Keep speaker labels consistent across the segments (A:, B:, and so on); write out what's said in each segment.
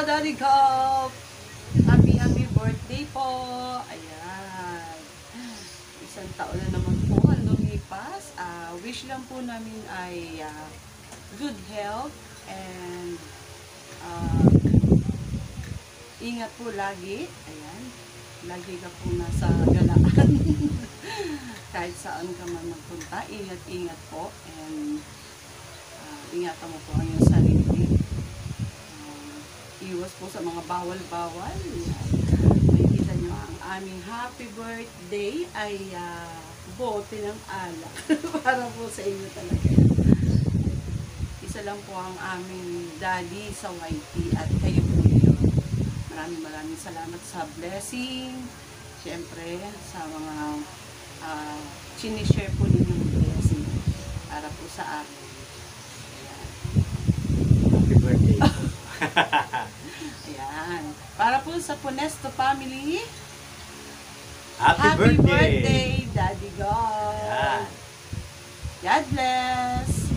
A: Daddy Gop! Happy birthday po! Ayan. Isang taon na naman po ang lumipas. Wish lang po namin ay good health and ingat po lagi. Ayan. Lagi ka po nasa galaan. Kahit saan ka man magpunta, ingat-ingat po. And ingatan mo po ang iyong sarili. Iwas po sa mga bawal-bawal. Makikita nyo ang aming happy birthday ay bote ng alak. Para po sa inyo talaga. Isa lang po ang aming daddy sa YT at kayo po yun. Maraming salamat sa blessing. Siyempre, sa mga sinishare po ninyong blessing para po sa amin.
B: Happy birthday.
A: Ayan. Para po sa Punesto family,
B: Happy
A: birthday, Daddy God.
B: Ayan.
A: God bless.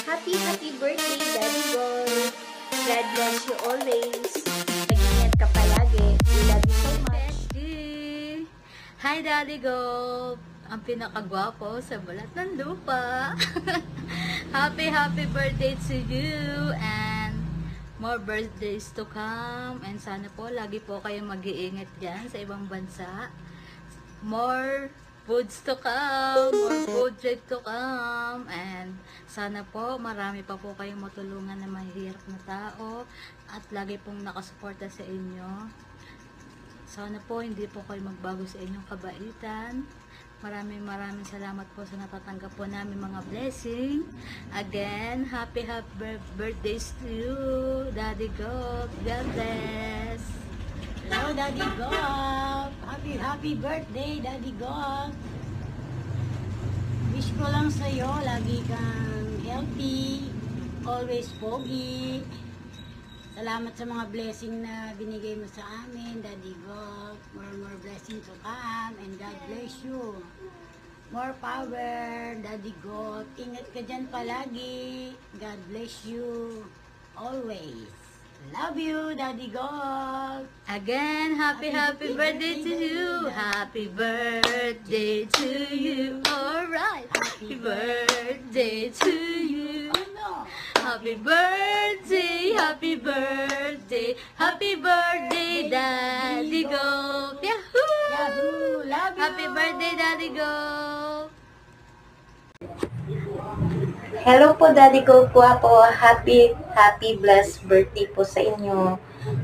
C: Happy birthday, Daddy God. God bless you always. Mag-ingat ka palagi. We love you so much.
D: Hi, Daddy Gop! Ang pinakagwapo sa balat ng lupa. Happy birthday to you and more birthdays to come. And sana po, lagi po kayong mag-iingat dyan sa ibang bansa. More foods to come, more food trip to come, and sana po marami pa po kayong matulungan na mahihirap na tao at lagi pong nakasuporta sa inyo. Sana po hindi po kayo magbago sa inyong kabaitan. Maraming salamat po sa natatanggap po namin mga blessing. Again, happy birthdays to you, Daddy God. God bless.
E: Hello, Daddy Gop! Happy birthday, Daddy Gop! Wish ko lang sa'yo, lagi kang healthy, always pogi. Salamat sa mga blessing na binigay mo sa amin, Daddy Gop. More blessings to come, and God bless you. More power, Daddy Gop. Ingat ka dyan palagi. God bless you always. Love you, Daddy God.
D: Again, happy birthday to you. Happy birthday to you. Alright. Happy birthday to you. Happy birthday, happy birthday, Daddy Go. Yahoo!
E: Yahoo! Love you.
D: Happy birthday, Daddy Go.
C: Hello po, Daddy Go po ako. Happy blessed birthday po sa inyo.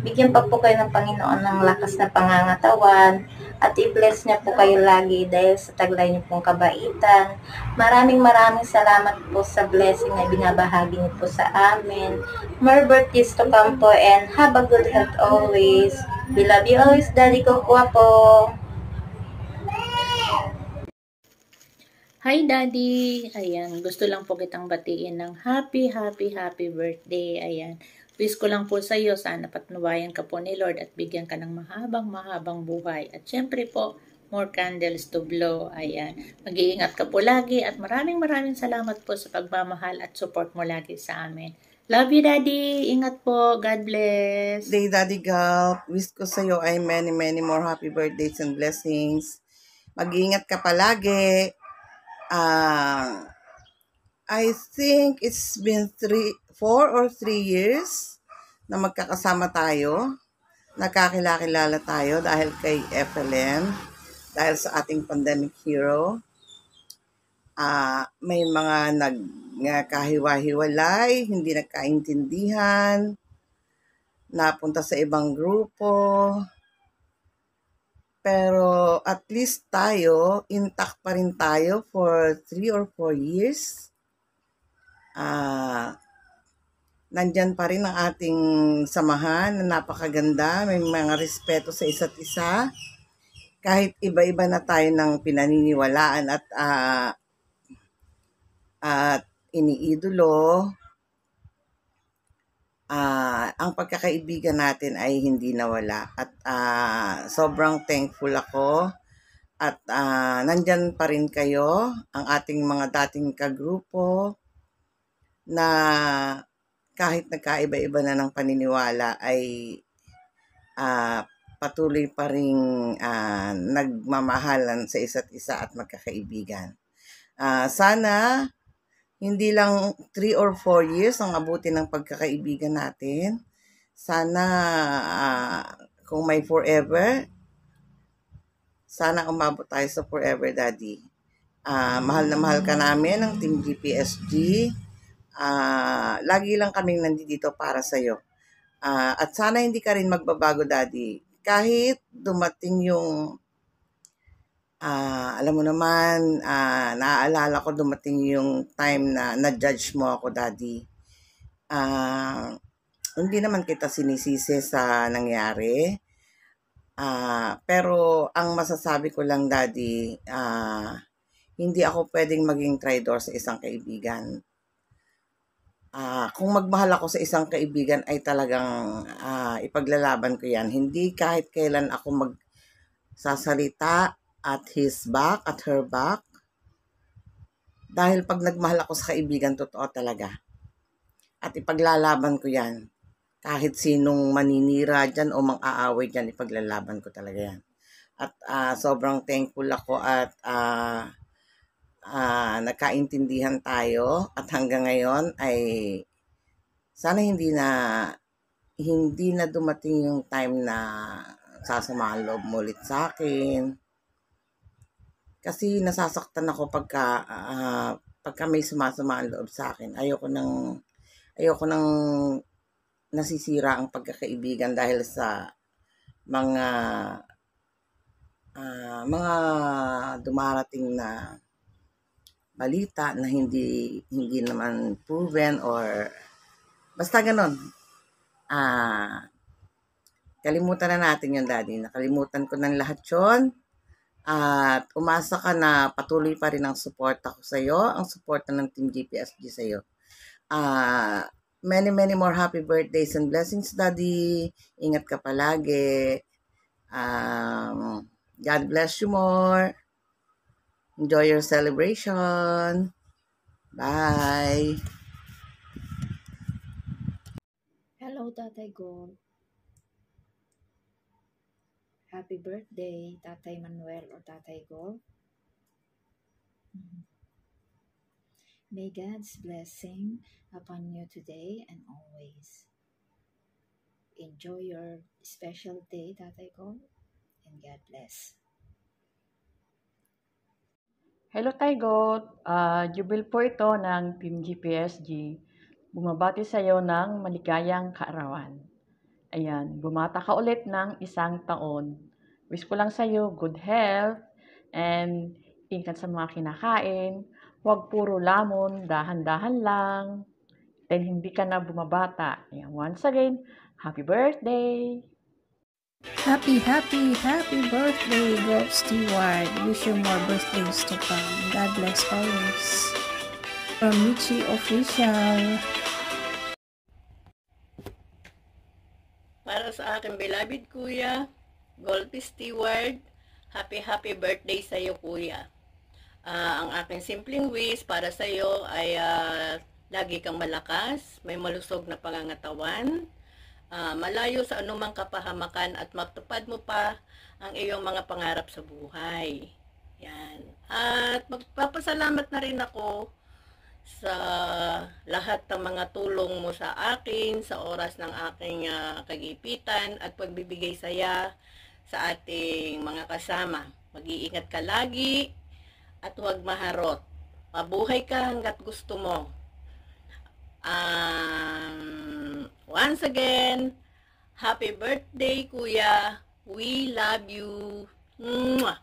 C: Bigyan pa po kayo ng Panginoon ng lakas na pangangatawan at i-bless niya po kayo lagi dahil sa taglay niyo pong kabaitan. Maraming salamat po sa blessing na binabahagi niyo po sa amin. More birthdays to come po and have a good health always. We love you always, Daddy Go po ako.
F: Hi Daddy! Ayan, gusto lang po kitang batiin ng happy birthday. Ayan, wish ko lang po sa iyo, sana patnubayan ka po ni Lord at bigyan ka ng mahabang buhay. At syempre po, more candles to blow. Ayan, mag-iingat ka po lagi at maraming salamat po sa pagmamahal at support mo lagi sa amin. Love you, Daddy! Ingat po! God bless!
G: Daddy Gop, wish ko sa iyo ay many more happy birthdays and blessings. Mag-iingat ka palagi. I think it's been 4 or 3 years na magkakasama tayo. Nakakilala tayo dahil kay FLM, dahil sa ating pandemic hero. May mga nagkahiwa-hiwalay, hindi nagkaintindihan, napunta sa ibang grupo. Pero at least tayo, intact pa rin tayo for 3 or 4 years. Nandyan pa rin ang ating samahan na napakaganda. May mga respeto sa isa't isa. Kahit iba-iba na tayo ng pinaniniwalaan at iniidolo, ang pagkakaibigan natin ay hindi nawala. At sobrang thankful ako At nandyan pa rin kayo, ang ating mga dating kagrupo, na kahit nagkaiba-iba na ng paniniwala ay patuloy pa rin nagmamahalan sa isa't isa at magkakaibigan. Sana hindi lang 3 or 4 years ang abuti ng pagkakaibigan natin. Sana kung may forever, sana umabot tayo sa forever, Daddy. Mahal na mahal ka namin ng Team GPSG. Lagi lang kaming nandito para sa'yo. At sana hindi ka rin magbabago, Daddy. Kahit dumating yung, alam mo naman, naaalala ko dumating yung time na na-judge mo ako, Daddy. Hindi naman kita sinisisi sa nangyari. Pero ang masasabi ko lang, Daddy, hindi ako pwedeng maging traidor sa isang kaibigan. Kung magmahal ako sa isang kaibigan ay talagang ipaglalaban ko yan. Hindi kahit kailan ako magsasalita at his back, at her back. Dahil pag nagmahal ako sa kaibigan, totoo talaga. At ipaglalaban ko yan. Kahit sinong maninira dyan o mang-aaway dyan, ipaglalaban ko talaga yan. At sobrang thankful ako at nagkaintindihan tayo. At hanggang ngayon ay sana hindi na dumating yung time na sasama ang loob mo ulit sa akin. Kasi nasasaktan ako pagka may sumasama ang loob sa akin. Ayoko nang nasisira ang pagkakaibigan dahil sa mga dumarating na balita na hindi naman proven or basta ganon. Kalimutan na natin yun, Daddy. Nakalimutan ko ng lahat yun. At umasa ka na patuloy pa rin ang suporta ko sa iyo, ang suporta ng Team GPSG sa iyo. Many more happy birthdays and blessings, Daddy. Ingat ka palagi. God bless you more. Enjoy your celebration. Bye.
F: Hello, Tatay Gold. Happy birthday, Tatay Manuel o Tatay Gold. May God's blessing upon you today and always. Enjoy your special day, Tatay Gold, and God bless.
B: Hello, Taygot. Jubil po ito ng Team GPSG. Bumabati sa iyo ng maligayang kaarawan. Ayan, bumata ka ulit ng 1 taon. Wish ko lang sa iyo good health and ingat sa mga kinakain. Huwag puro lamon, dahan-dahan lang. Then hindi ka na bumabata. Ayan, once again, happy birthday!
H: Happy birthday, Golf Steward. Wish you more birthdays to come. God bless always. From Michi Official.
I: Para sa aking beloved kuya, Golf Steward, happy birthday sa iyo, kuya. Ang aking simpleng wish para sa iyo ay lagi kang malakas, may malusog na pangangatawan, malayo sa anumang kapahamakan at matupad mo pa ang iyong mga pangarap sa buhay. Yan. At magpapasalamat na rin ako sa lahat ng mga tulong mo sa akin, sa oras ng aking kagipitan at pagbibigay saya sa ating mga kasama. Mag-iingat ka lagi at huwag maharot. Mabuhay ka hanggat gusto mo. Once again, happy birthday, kuya. We love you. Mwah!